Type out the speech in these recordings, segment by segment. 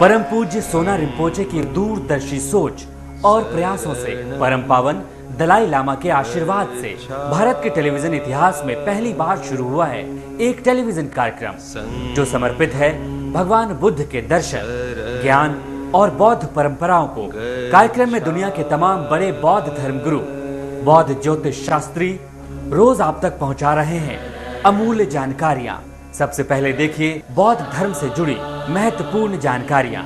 परम पूज्य सोना रिम्पोचे की दूरदर्शी सोच और प्रयासों से परम पावन दलाई लामा के आशीर्वाद से भारत के टेलीविजन इतिहास में पहली बार शुरू हुआ है एक टेलीविजन कार्यक्रम जो समर्पित है भगवान बुद्ध के दर्शन, ज्ञान और बौद्ध परंपराओं को। कार्यक्रम में दुनिया के तमाम बड़े बौद्ध धर्मगुरु, बौद्ध ज्योतिष शास्त्री रोज आप तक पहुंचा रहे हैं अमूल्य जानकारियां। सबसे पहले देखिए बौद्ध धर्म से जुड़ी महत्वपूर्ण जानकारियां।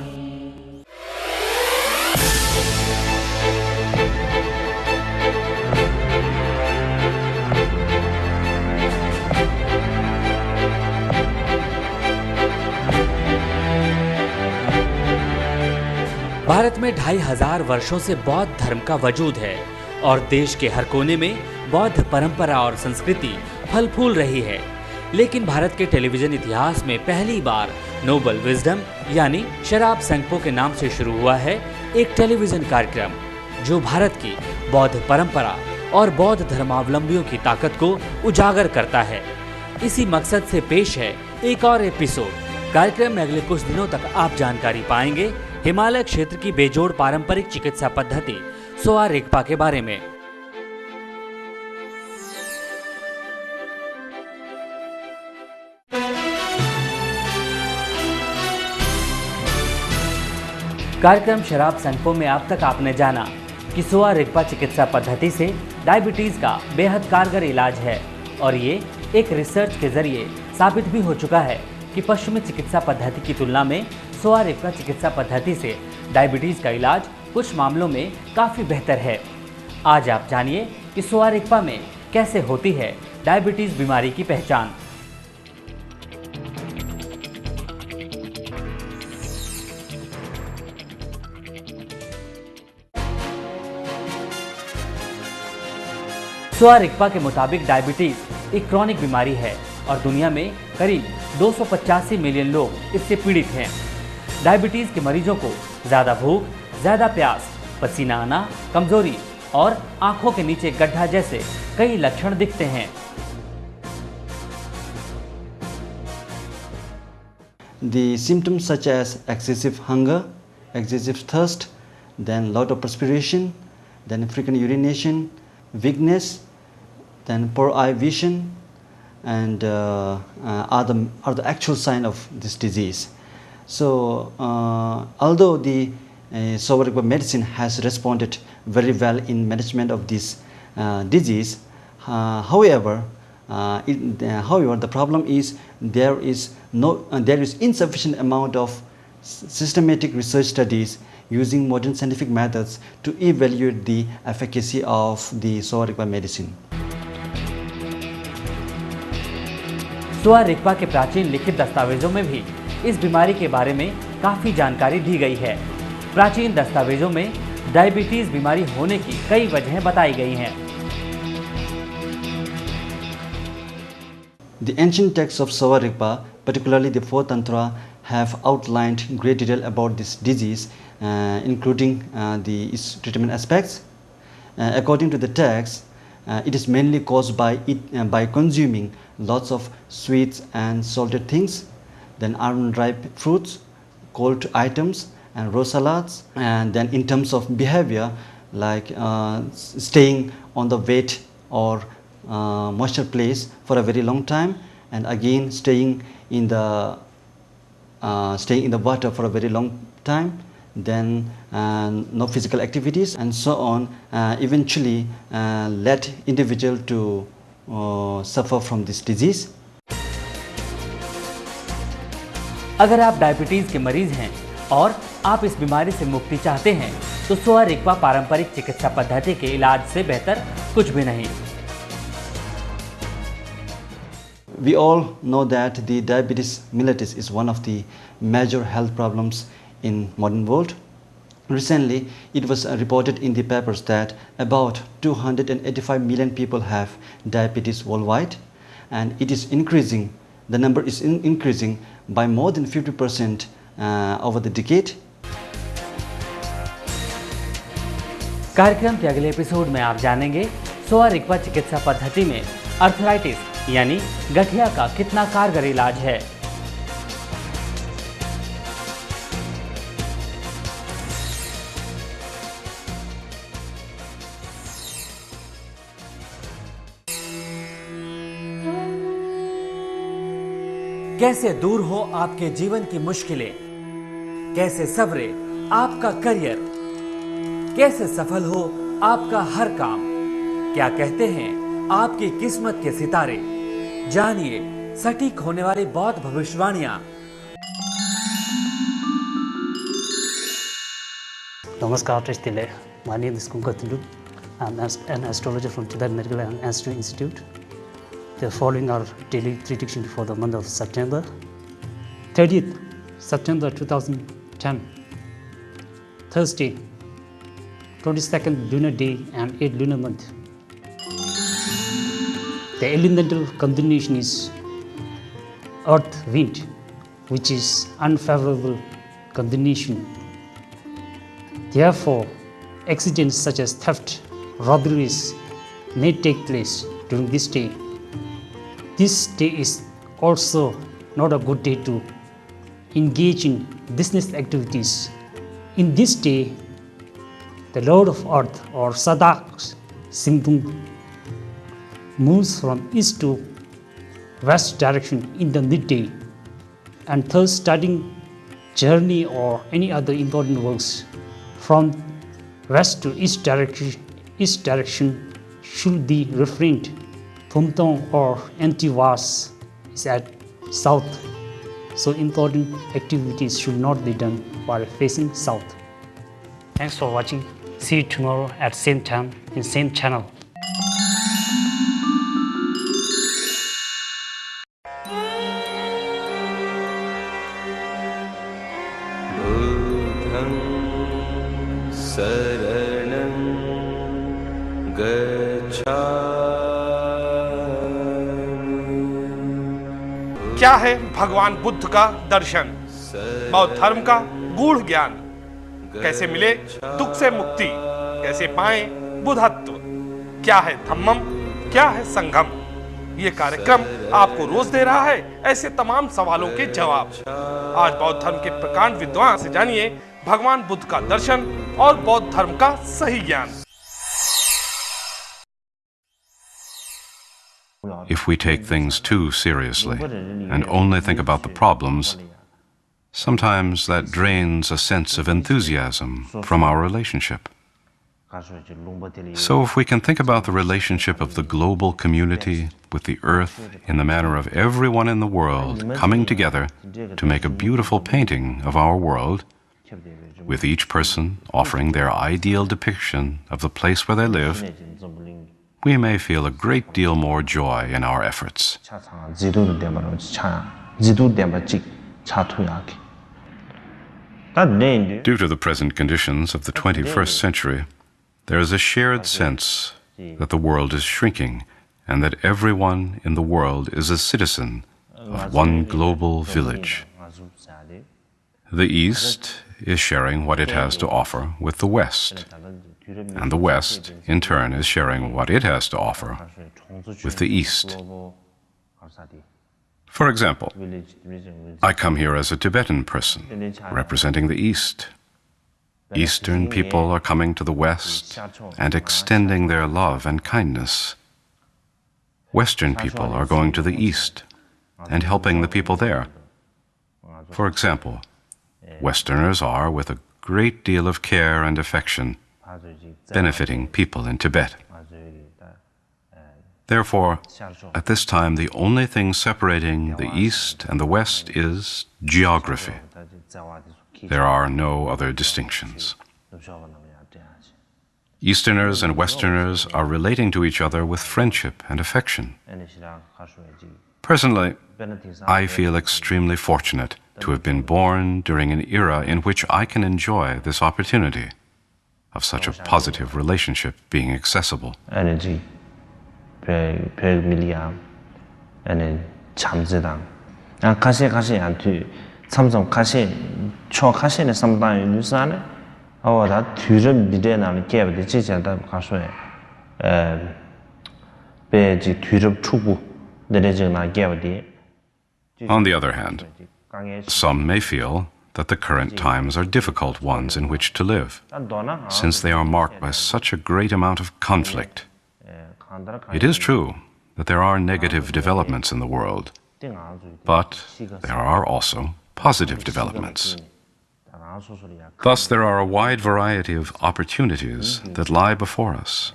भारत में 2500 वर्षों से बौद्ध धर्म का वजूद है और देश के हर कोने में बौद्ध परंपरा और संस्कृति फल फूल रही है। लेकिन भारत के टेलीविजन इतिहास में पहली बार नोबल विजडम यानी शराब संगपो के नाम से शुरू हुआ है एक टेलीविजन कार्यक्रम जो भारत की बौद्ध परंपरा और बौद्ध धर्मावलंबियों की ताकत को उजागर करता है। इसी मकसद से पेश है एक और एपिसोड। कार्यक्रम में अगले कुछ दिनों तक आप जानकारी पाएंगे हिमालय क्षेत्र की बेजोड़ पारंपरिक चिकित्सा पद्धति सोआ रिगपा के बारे में। कार्यक्रम शराब संगपो में अब तक आपने जाना कि सोआ रिगपा चिकित्सा पद्धति से डायबिटीज का बेहद कारगर इलाज है और ये एक रिसर्च के जरिए साबित भी हो चुका है कि पश्चिमी चिकित्सा पद्धति की तुलना में सोआ रिगपा चिकित्सा पद्धति से डायबिटीज का इलाज कुछ मामलों में काफ़ी बेहतर है। आज आप जानिए कि सोआ रिगपा में कैसे होती है डायबिटीज बीमारी की पहचान। सोआ रिगपा के मुताबिक डायबिटीज एक क्रॉनिक बीमारी है और दुनिया में करीब 285 मिलियन लोग इससे पीड़ित हैं। डायबिटीज के मरीजों को ज़्यादा भूख, ज़्यादा प्यास, पसीना आना, कमजोरी और आंखों के नीचे गड्ढा जैसे कई लक्षण दिखते हैं। The symptoms such as excessive hunger, excessive thirst, then lot of perspiration, then frequent urination, weakness, then poor eye vision, and are the actual sign of this disease. So, although the Soa Rigpa medicine has responded very well in management of this disease, however, the problem is there is insufficient amount of systematic research studies using modern scientific methods to evaluate the efficacy of the Soa Rigpa medicine. सोआ रिगपा के प्राचीन लिखित दस्तावेजों में भी इस बीमारी के बारे में काफ़ी जानकारी दी गई है। प्राचीन दस्तावेजों में डायबिटीज बीमारी होने की कई वजहें बताई गई हैं। The ancient texts of Soa Rigpa, particularly the Fourth Tantra, have outlined great detail about this disease, including its treatment aspects. According to the text, it is mainly caused by consuming lots of sweets and salted things, then unripe fruits, cold items, and raw salads. And then in terms of behavior, like staying on the wet or moisture place for a very long time, and again staying in the water for a very long time, then no physical activities, and so on, eventually led individual to suffer from this disease. अगर आप diabetes के मरीज हैं और आप इस बीमारी से मुक्ति चाहते हैं तो सोआ रिगपा पारंपरिक चिकित्सा पद्धति के इलाज से बेहतर कुछ भी नहीं। We all know that the diabetes mellitus is one of the major health problems in modern world. Recently, it was reported in the papers that about 285 million people have diabetes worldwide, and it is increasing. The number is increasing by more than 50% over the decade. कार्यक्रम के अगले episode में आप जानेंगे सोआ रिगपा चिकित्सा पद्धति में अर्थराइटिस यानी गठिया का कितना कारगर इलाज है। कैसे दूर हो आपके जीवन की मुश्किलें, कैसे सवरे आपका करियर, कैसे सफल हो आपका हर काम, क्या कहते हैं आपकी किस्मत के सितारे। जानिए सटीक होने वाली बौद्ध भविष्यवाणियां। Namaskar, Tile. My name is Kunkatundu. I'm an astrologer from Tibet Medical and Institute Institute. The following are daily predictions for the month of September. 30th September 2010, Thursday, 22nd lunar day and 8th lunar month. The elemental combination is earth wind, which is unfavorable combination. Therefore, accidents such as theft, robberies may take place during this day. This day is also not a good day to engage in business activities. In this day, the Lord of Earth or Sherab Sangpo moves from east to west direction in the midday, and thus starting journey or any other important works from west to east direction should be refrained. Thumtong or empty vase is at south, so important activities should not be done while facing south. Thanks for watching. See you tomorrow at same time in same channel. शरणं गच्छामि। क्या है भगवान बुद्ध का दर्शन, बौद्ध धर्म का गूढ़ ज्ञान, कैसे मिले दुख से मुक्ति, कैसे पाएं बुद्धत्व, क्या है धम्मम, क्या है संगम। ये कार्यक्रम आपको रोज दे रहा है ऐसे तमाम सवालों के जवाब। आज बौद्ध धर्म के प्रकांड विद्वान से जानिए भगवान बुद्ध का दर्शन और बौद्ध धर्म का सही ज्ञान। If we take things too seriously and only think about the problems, sometimes that drains a sense of enthusiasm from our relationship. So if we can think about the relationship of the global community with the earth in the manner of everyone in the world coming together to make a beautiful painting of our world, with each person offering their ideal depiction of the place where they live, we may feel a great deal more joy in our efforts. Due to the present conditions of the 21st century, there is a shared sense that the world is shrinking and that everyone in the world is a citizen of one global village. The East is sharing what it has to offer with the West, and the West, in turn, is sharing what it has to offer with the East. For example, I come here as a Tibetan person representing the East. Eastern people are coming to the West and extending their love and kindness. Western people are going to the East and helping the people there. For example, Westerners are, with a great deal of care and affection, benefiting people in Tibet. Therefore, at this time, the only thing separating the East and the West is geography. There are no other distinctions. Easterners and Westerners are relating to each other with friendship and affection. Personally, I feel extremely fortunate to have been born during an era in which I can enjoy this opportunity of such a positive relationship being accessible. Energy, milliam, and chamzidang. And Kashi and to Samsung Kashi, Cho Kashi and sometimes Lusane, or that Turum Biden and gave the teacher that Kashe, Beji Turum Chubu, the legend I gave the. On the other hand, some may feel that the current times are difficult ones in which to live, since they are marked by such a great amount of conflict. It is true that there are negative developments in the world, But there are also positive developments. Thus, there are a wide variety of opportunities that lie before us,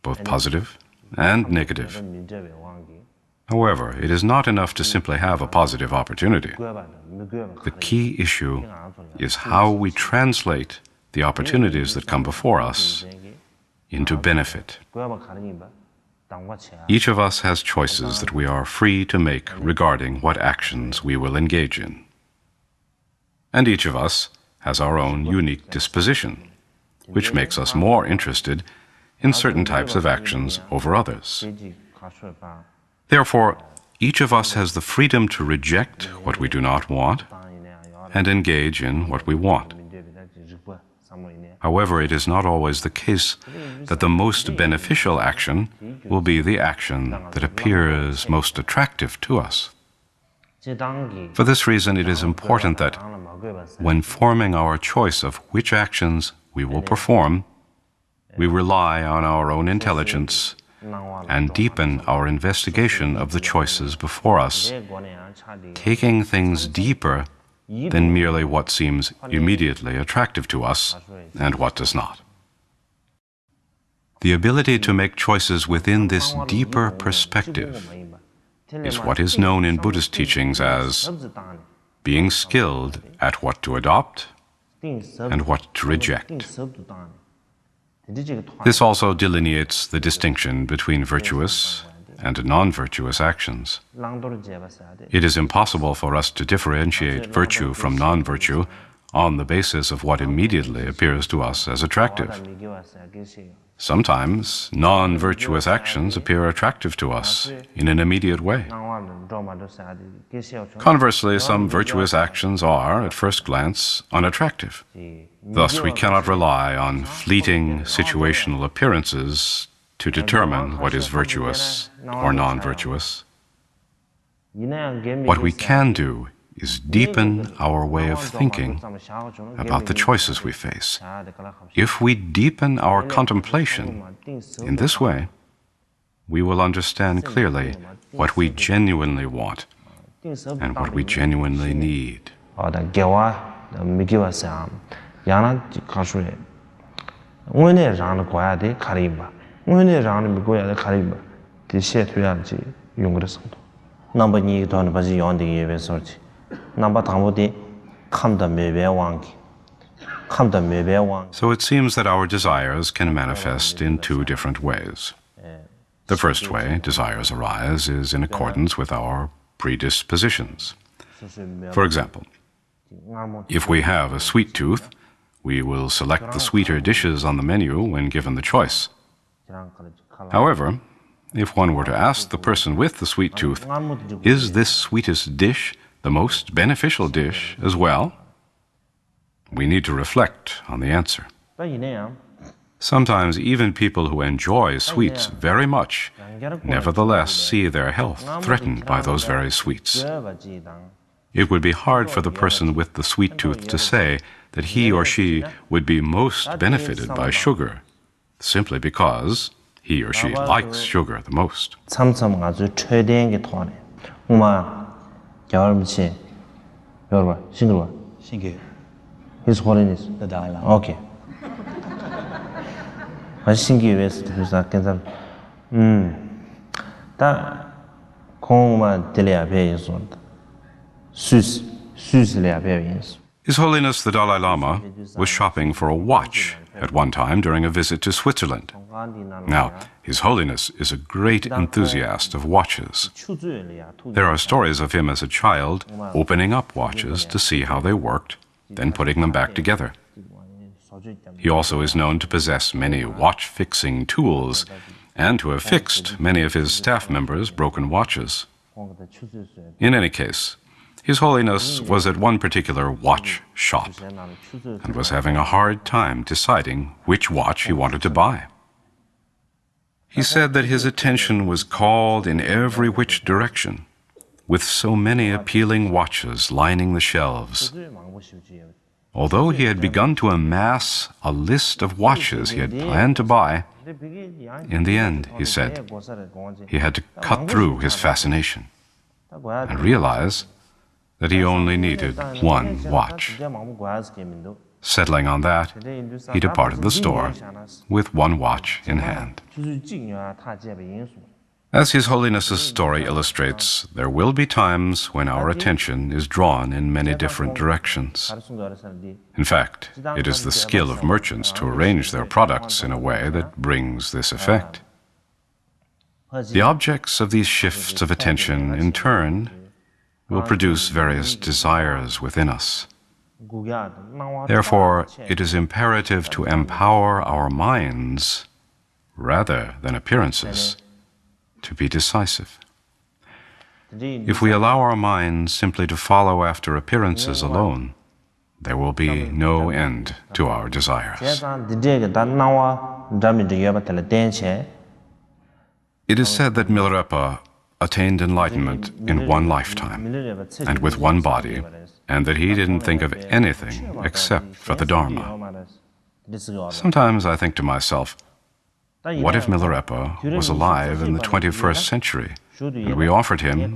both positive and negative. However, it is not enough to simply have a positive opportunity. The key issue is how we translate the opportunities that come before us into benefit. Each of us has choices that we are free to make regarding what actions we will engage in. And each of us has our own unique disposition, which makes us more interested in certain types of actions over others. Therefore, each of us has the freedom to reject what we do not want and engage in what we want. However, it is not always the case that the most beneficial action will be the action that appears most attractive to us. For this reason, it is important that when forming our choice of which actions we will perform, we rely on our own intelligence and deepen our investigation of the choices before us, taking things deeper than merely what seems immediately attractive to us and what does not. The ability to make choices within this deeper perspective is what is known in Buddhist teachings as being skilled at what to adopt and what to reject. This also delineates the distinction between virtuous and non-virtuous actions. It is impossible for us to differentiate virtue from non-virtue on the basis of what immediately appears to us as attractive. Sometimes non-virtuous actions appear attractive to us in an immediate way. Conversely, some virtuous actions are, at first glance, unattractive. Thus, we cannot rely on fleeting situational appearances to determine what is virtuous or non-virtuous. What we can do is deepen our way of thinking about the choices we face. If we deepen our contemplation in this way, we will understand clearly what we genuinely want and what we genuinely need. So it seems that our desires can manifest in two different ways. The first way desires arise is in accordance with our predispositions. For example, if we have a sweet tooth, we will select the sweeter dishes on the menu when given the choice. However, if one were to ask the person with the sweet tooth, is this sweetest dish the most beneficial dish as well? We need to reflect on the answer. Sometimes even people who enjoy sweets very much nevertheless see their health threatened by those very sweets. It would be hard for the person with the sweet tooth to say that he or she would be most benefited by sugar, simply because he or she likes sugar the most. His Holiness the Dalai Lama. Okay. 신기 왜서 그래서 괜찮. 다 공만 들려야 배에서 수스려야 배에서. His Holiness the Dalai Lama was shopping for a watch at one time during a visit to Switzerland. Now, His Holiness is a great enthusiast of watches. There are stories of him as a child opening up watches to see how they worked, then putting them back together. He also is known to possess many watch-fixing tools and to have fixed many of his staff members' broken watches. In any case, His Holiness was at one particular watch shop and was having a hard time deciding which watch he wanted to buy. He said that his attention was called in every which direction, with so many appealing watches lining the shelves. Although he had begun to amass a list of watches he had planned to buy, in the end, he said, he had to cut through his fascination. and realize that he only needed one watch. Settling on that, he departed the store with one watch in hand. As His Holiness's story illustrates, there will be times when our attention is drawn in many different directions. In fact, it is the skill of merchants to arrange their products in a way that brings this effect. The objects of these shifts of attention, in turn, will produce various desires within us. Therefore, it is imperative to empower our minds, rather than appearances, to be decisive. If we allow our minds simply to follow after appearances alone, there will be no end to our desires. It is said that Milarepa attained enlightenment in one lifetime and with one body, and that he didn't think of anything except for the Dharma. Sometimes I think to myself, what if Milarepa was alive in the 21st century and we offered him